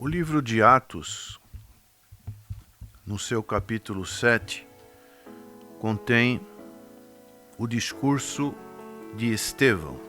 O livro de Atos, no seu capítulo 7, contém o discurso de Estevão.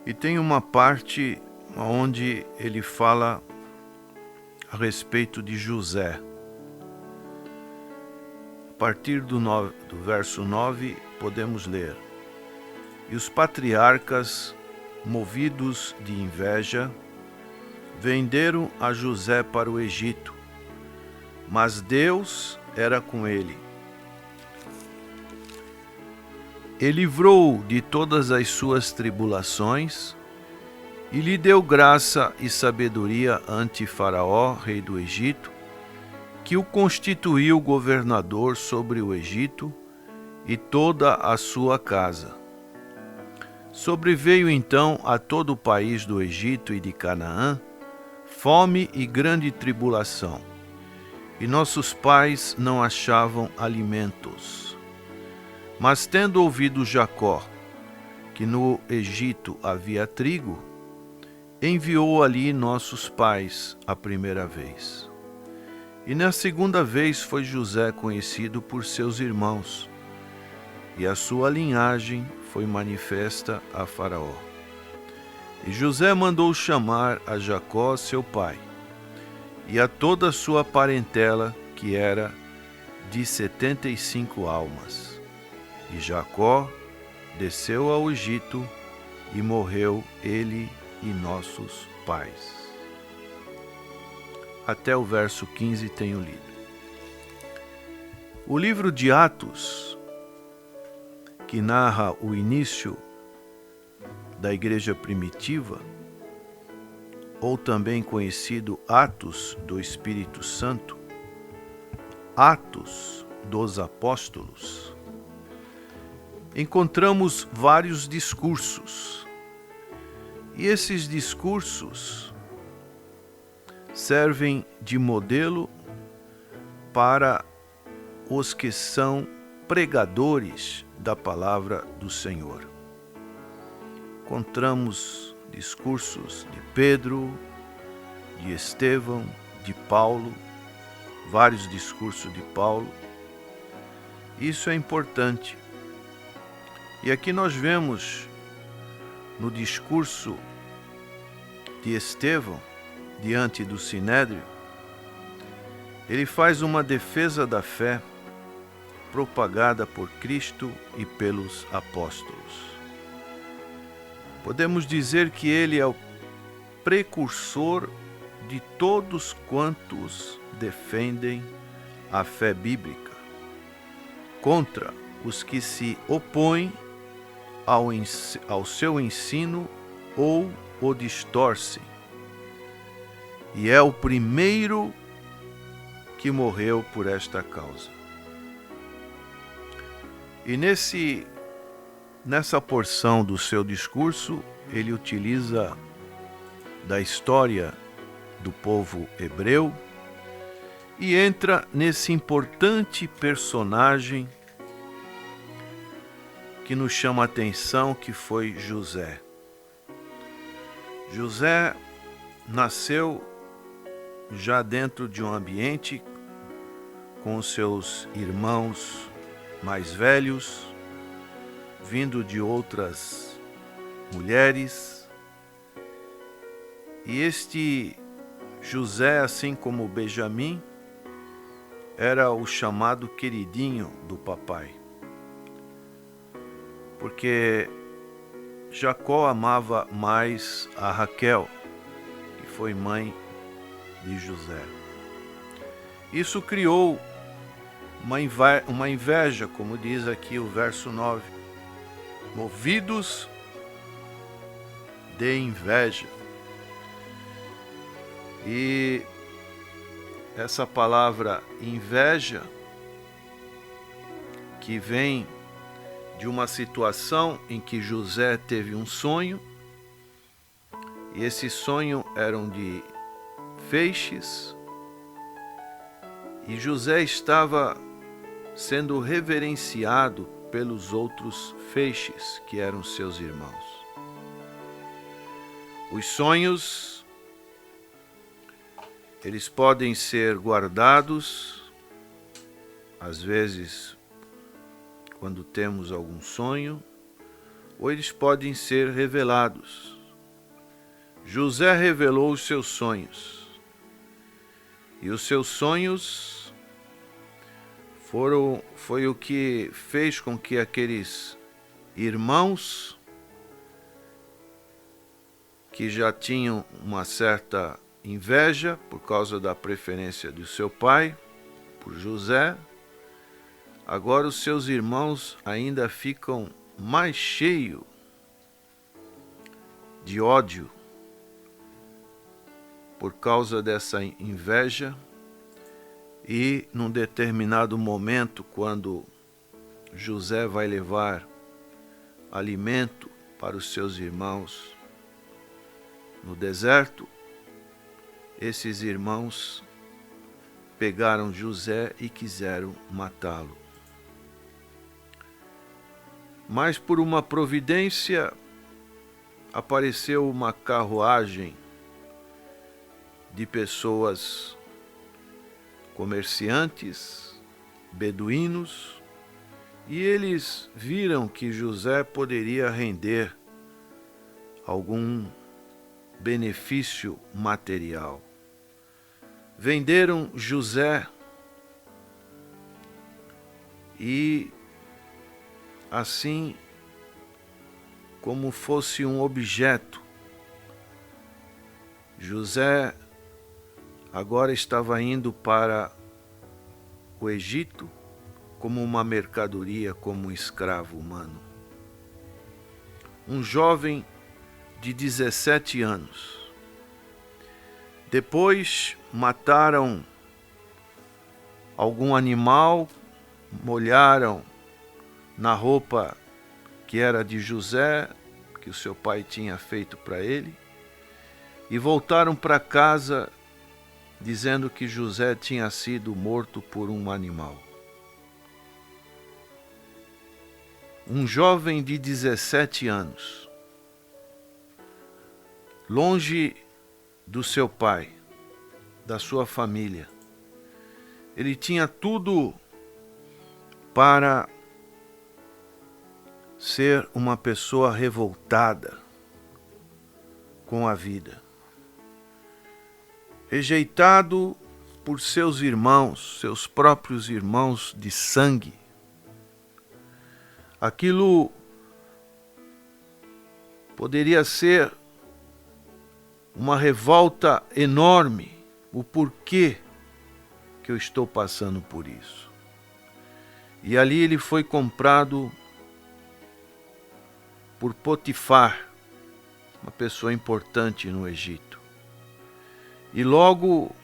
E tem uma parte onde ele fala a respeito de José. A partir do verso 9, podemos ler: E os patriarcas, movidos de inveja, venderam a José para o Egito, mas Deus era com ele. E livrou-o de todas as suas tribulações, e lhe deu graça e sabedoria ante Faraó, rei do Egito, que o constituiu governador sobre o Egito e toda a sua casa. Sobreveio então a todo o país do Egito e de Canaã fome e grande tribulação, e nossos pais não achavam alimentos. Mas tendo ouvido Jacó que no Egito havia trigo, enviou ali nossos pais a primeira vez. E na segunda vez foi José conhecido por seus irmãos, e a sua linhagem foi manifesta a Faraó. E José mandou chamar a Jacó, seu pai, e a toda a sua parentela, que era de 75 almas. E Jacó desceu ao Egito e morreu ele e nossos pais. Até o verso 15 tenho lido. O livro de Atos, que narra o início da igreja primitiva, ou também conhecido Atos do Espírito Santo, Atos dos Apóstolos, encontramos vários discursos. E esses discursos servem de modelo para os que são pregadores da palavra do Senhor. Encontramos discursos de Pedro, de Estevão, de Paulo, vários discursos de Paulo. Isso é importante. E aqui nós vemos no discurso de Estevão, diante do Sinédrio, ele faz uma defesa da fé propagada por Cristo e pelos apóstolos. Podemos dizer que ele é o precursor de todos quantos defendem a fé bíblica, contra os que se opõem ao seu ensino ou o distorcem. E é o primeiro que morreu por esta causa. E nessa porção do seu discurso, ele utiliza da história do povo hebreu e entra nesse importante personagem que nos chama a atenção, que foi José. José nasceu já dentro de um ambiente com os seus irmãos mais velhos, vindo de outras mulheres. E este José, assim como Benjamim, era o chamado queridinho do papai, porque Jacó amava mais a Raquel, que foi mãe de José. Isso criou uma inveja, como diz aqui o verso 9, movidos de inveja. E essa palavra inveja, que vem de uma situação em que José teve um sonho, e esse sonho eram de feixes, e José estava sendo reverenciado pelos outros feixes, que eram seus irmãos. Os sonhos Eles podem ser guardados, às vezes, quando temos algum sonho, ou eles podem ser revelados. José revelou os seus sonhos, e os seus sonhos foi o que fez com que aqueles irmãos que já tinham uma certa inveja por causa da preferência do seu pai por José, agora os seus irmãos ainda ficam mais cheios de ódio por causa dessa inveja. E num determinado momento, quando José vai levar alimento para os seus irmãos no deserto, esses irmãos pegaram José e quiseram matá-lo. Mas por uma providência apareceu uma carruagem de pessoas, comerciantes, beduínos, e eles viram que José poderia render algum benefício material. Venderam José e, assim como fosse um objeto, José agora estava indo para o Egito como uma mercadoria, como um escravo humano. Um jovem de 17 anos. Depois mataram algum animal, molharam na roupa que era de José, que o seu pai tinha feito para ele, e voltaram para casa dizendo que José tinha sido morto por um animal. Um jovem de 17 anos, longe do seu pai, da sua família. Ele tinha tudo para ser uma pessoa revoltada com a vida. Rejeitado por seus irmãos, seus próprios irmãos de sangue. Aquilo poderia ser uma revolta enorme. O porquê que eu estou passando por isso. E ali ele foi comprado por Potifar, uma pessoa importante no Egito. E logo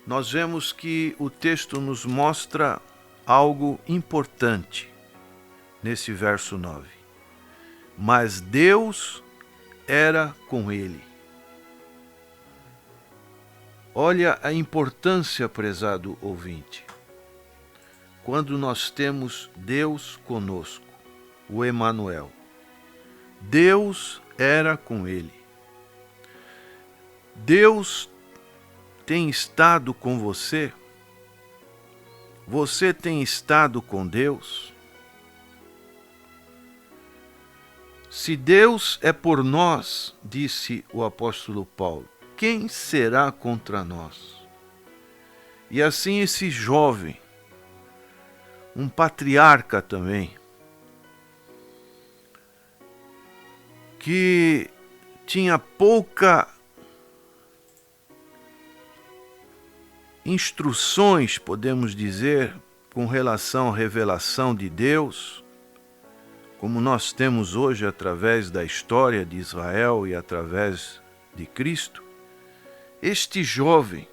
nós vemos que o texto nos mostra algo importante nesse verso 9. Mas Deus era com ele. Olha a importância, prezado ouvinte, quando nós temos Deus conosco, o Emanuel. Deus era com ele. Deus tem estado com você? Você tem estado com Deus? Se Deus é por nós, disse o apóstolo Paulo, quem será contra nós? E assim esse jovem, um patriarca também, que tinha pouca instruções, podemos dizer, com relação à revelação de Deus, como nós temos hoje através da história de Israel e através de Cristo, este jovem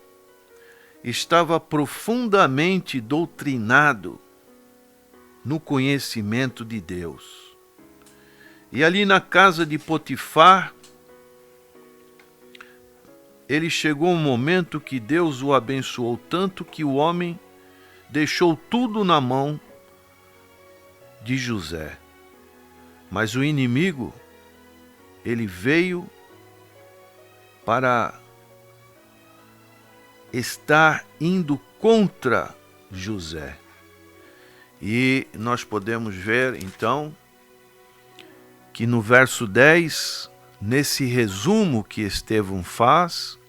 estava profundamente doutrinado no conhecimento de Deus. E ali na casa de Potifar, ele chegou um momento que Deus o abençoou tanto que o homem deixou tudo na mão de José. Mas o inimigo, ele veio para estar indo contra José. E nós podemos ver, então, que no verso 10, nesse resumo que Estevão faz,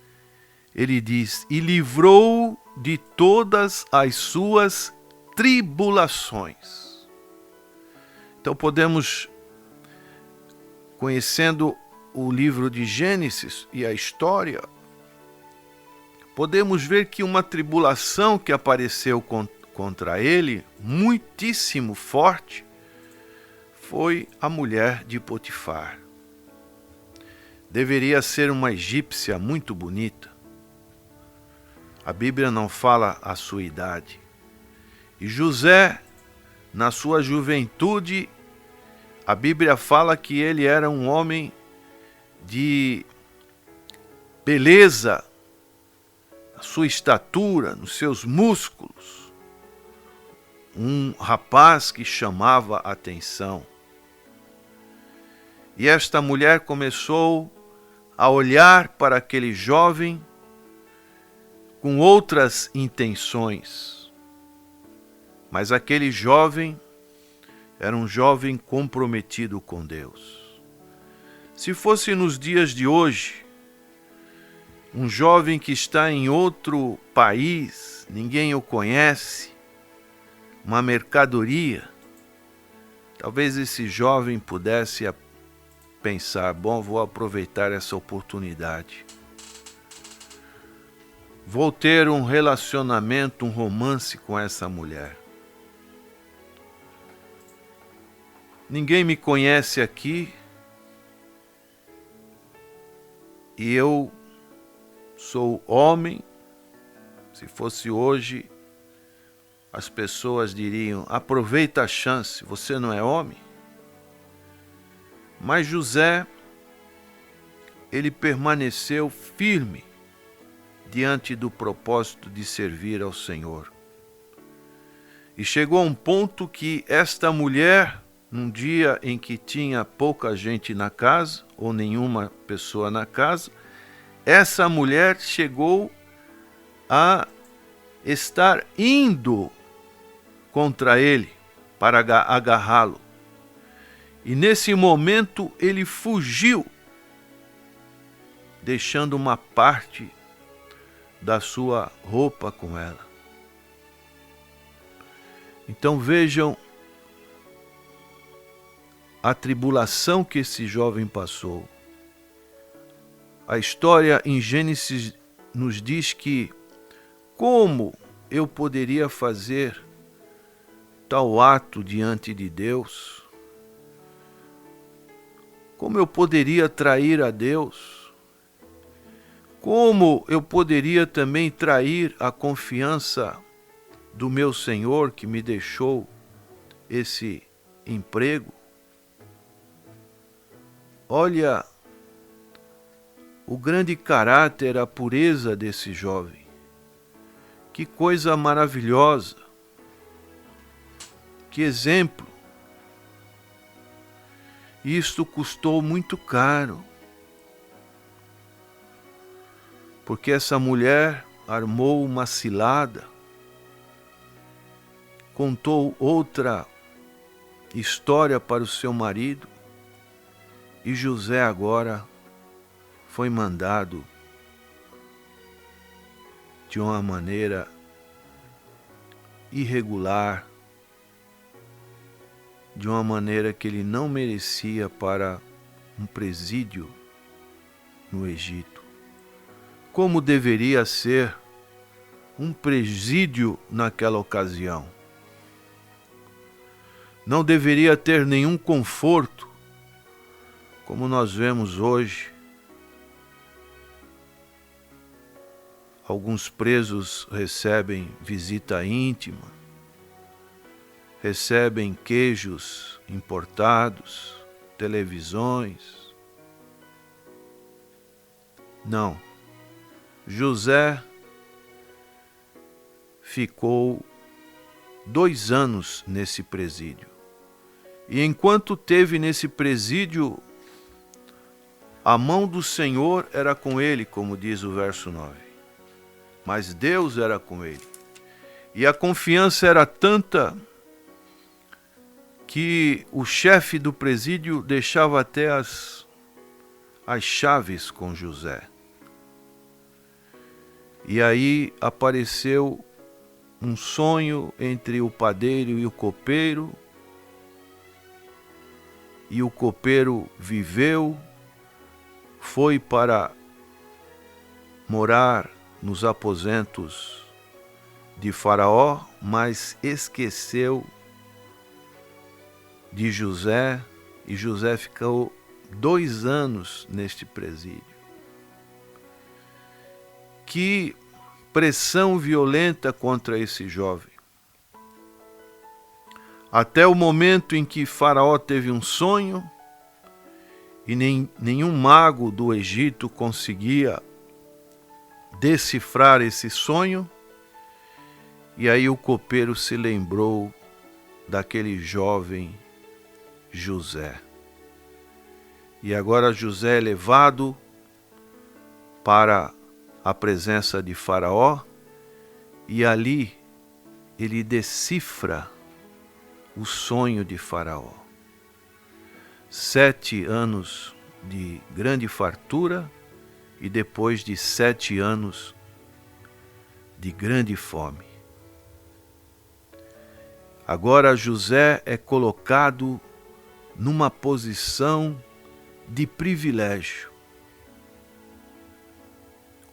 ele diz: e livrou de todas as suas tribulações. Então podemos, conhecendo o livro de Gênesis e a história, podemos ver que uma tribulação que apareceu contra ele, muitíssimo forte, foi a mulher de Potifar. Deveria ser uma egípcia muito bonita. A Bíblia não fala a sua idade. E José, na sua juventude, a Bíblia fala que ele era um homem de beleza, na sua estatura, nos seus músculos. Um rapaz que chamava a atenção. E esta mulher começou a olhar para aquele jovem com outras intenções. Mas aquele jovem era um jovem comprometido com Deus. Se fosse nos dias de hoje, um jovem que está em outro país, ninguém o conhece, uma mercadoria, talvez esse jovem pudesse pensar: bom, vou aproveitar essa oportunidade. Vou ter um relacionamento, um romance com essa mulher. Ninguém me conhece aqui e eu sou homem. Se fosse hoje, as pessoas diriam: aproveita a chance, você não é homem? Mas José, ele permaneceu firme diante do propósito de servir ao Senhor. E chegou a um ponto que esta mulher, num dia em que tinha pouca gente na casa, ou nenhuma pessoa na casa, essa mulher chegou a estar indo contra ele para agarrá-lo. E nesse momento ele fugiu, deixando uma parte da sua roupa com ela. Então vejam a tribulação que esse jovem passou. A história em Gênesis nos diz que como eu poderia fazer tal ato diante de Deus? Como eu poderia trair a Deus? Como eu poderia também trair a confiança do meu Senhor que me deixou esse emprego? Olha o grande caráter, a pureza desse jovem. Que coisa maravilhosa. Que exemplo. Isto custou muito caro. Porque essa mulher armou uma cilada, contou outra história para o seu marido, e José agora foi mandado de uma maneira irregular, de uma maneira que ele não merecia, para um presídio no Egito. Como deveria ser um presídio naquela ocasião? Não deveria ter nenhum conforto, como nós vemos hoje. Alguns presos recebem visita íntima, recebem queijos importados, televisões. Não. José ficou 2 anos nesse presídio. E enquanto teve nesse presídio, a mão do Senhor era com ele, como diz o verso 9. mas Deus era com ele. E a confiança era tanta que o chefe do presídio deixava até as chaves com José. E aí apareceu um sonho entre o padeiro e o copeiro, e o copeiro viveu, foi para morar nos aposentos de Faraó, mas esqueceu de José, e José ficou 2 anos neste presídio. Que pressão violenta contra esse jovem. Até o momento em que Faraó teve um sonho e nenhum mago do Egito conseguia decifrar esse sonho, e aí o copeiro se lembrou daquele jovem José. E agora José é levado para a presença de Faraó, e ali ele decifra o sonho de Faraó. 7 anos de grande fartura e depois de 7 anos de grande fome. Agora José é colocado numa posição de privilégio.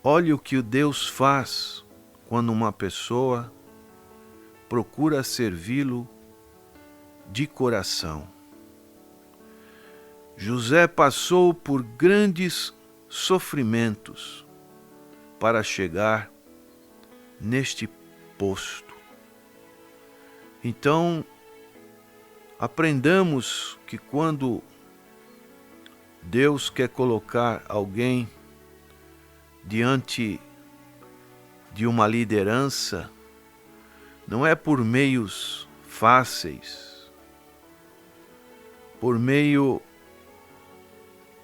Olha o que o Deus faz quando uma pessoa procura servi-lo de coração. José passou por grandes sofrimentos para chegar neste posto. Então, aprendamos que quando Deus quer colocar alguém diante de uma liderança, não é por meios fáceis, por meio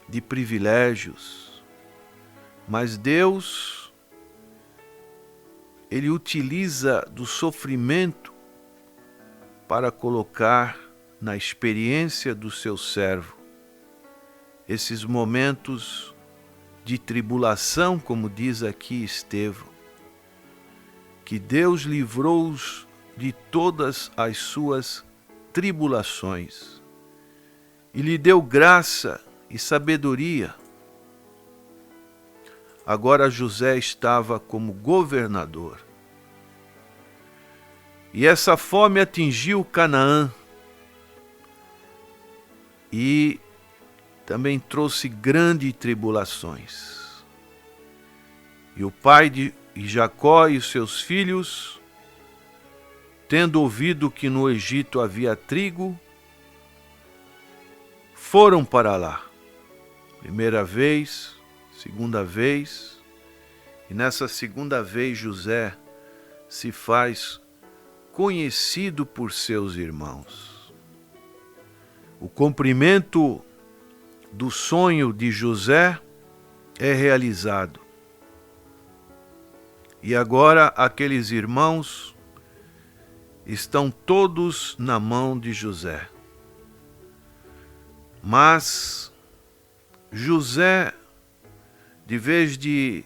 de privilégios, mas Deus, Ele utiliza do sofrimento para colocar na experiência do seu servo esses momentos de tribulação, como diz aqui Estevão, que Deus livrou-os de todas as suas tribulações e lhe deu graça e sabedoria. Agora José estava como governador. E essa fome atingiu Canaã e também trouxe grandes tribulações. E o pai de Jacó e os seus filhos, tendo ouvido que no Egito havia trigo, foram para lá. Primeira vez, segunda vez, e nessa segunda vez José se faz conhecido por seus irmãos. O cumprimento do sonho de José é realizado. E agora aqueles irmãos estão todos na mão de José. Mas José, de vez de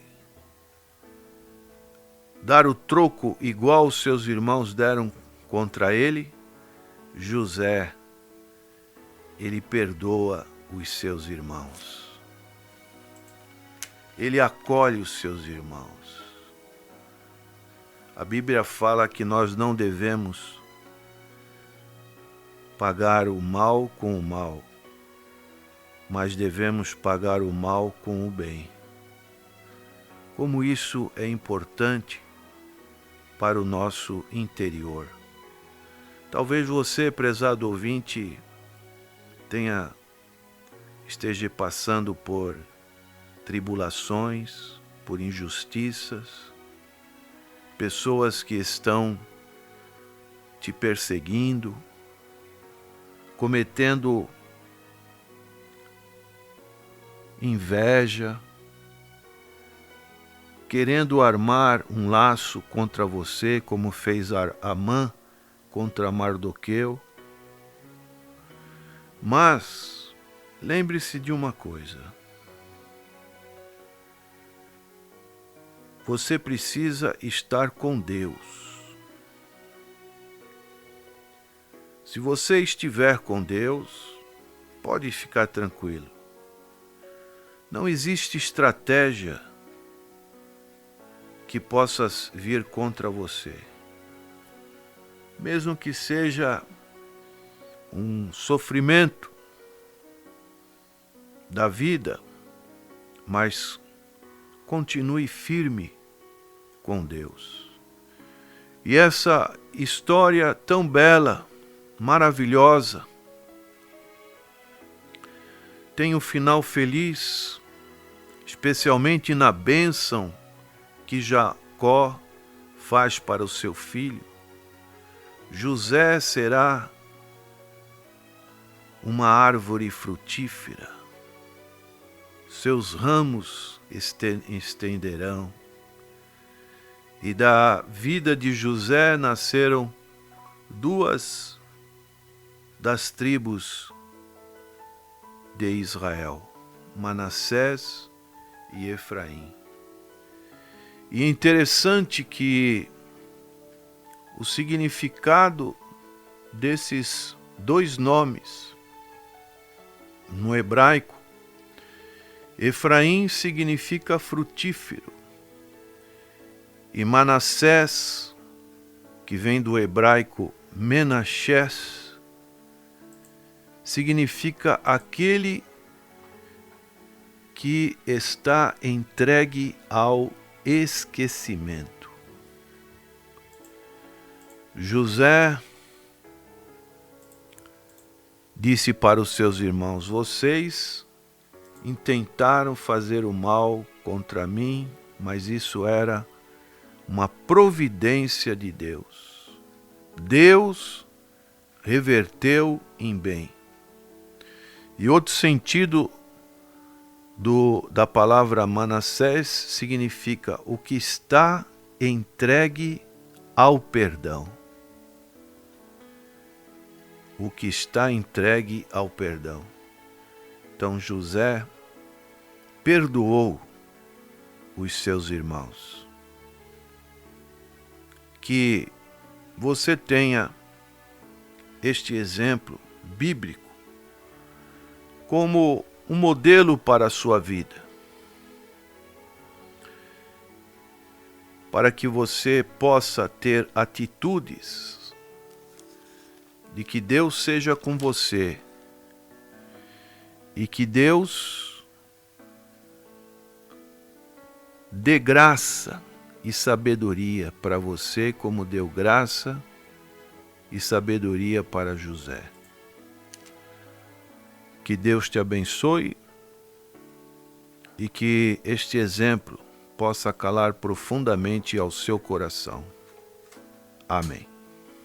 dar o troco igual os seus irmãos deram contra ele, José, ele perdoa os seus irmãos. Ele acolhe os seus irmãos. A Bíblia fala que nós não devemos pagar o mal com o mal, mas devemos pagar o mal com o bem. Como isso é importante para o nosso interior. Talvez você, prezado ouvinte, esteja passando por tribulações, por injustiças, pessoas que estão te perseguindo, cometendo inveja, querendo armar um laço contra você, como fez Amã contra Mardoqueu. Mas lembre-se de uma coisa: você precisa estar com Deus. Se você estiver com Deus, pode ficar tranquilo. Não existe estratégia que possa vir contra você. Mesmo que seja um sofrimento da vida, mas continue firme com Deus. E essa história tão bela, maravilhosa, tem um final feliz, especialmente na bênção que Jacó faz para o seu filho. José será uma árvore frutífera, seus ramos estenderão. E da vida de José nasceram duas das tribos de Israel, Manassés e Efraim. E é interessante que o significado desses dois nomes no hebraico, Efraim significa frutífero e Manassés, que vem do hebraico Menachés, significa aquele que está entregue ao esquecimento. José disse para os seus irmãos: vocês intentaram fazer o mal contra mim, mas isso era uma providência de Deus. Deus reverteu em bem. E outro sentido da palavra Manassés significa o que está entregue ao perdão. O que está entregue ao perdão. Então José perdoou os seus irmãos. Que você tenha este exemplo bíblico como um modelo para a sua vida, para que você possa ter atitudes de que Deus seja com você e que Deus dê graça e sabedoria para você, como deu graça e sabedoria para José. Que Deus te abençoe e que este exemplo possa calar profundamente ao seu coração. Amém.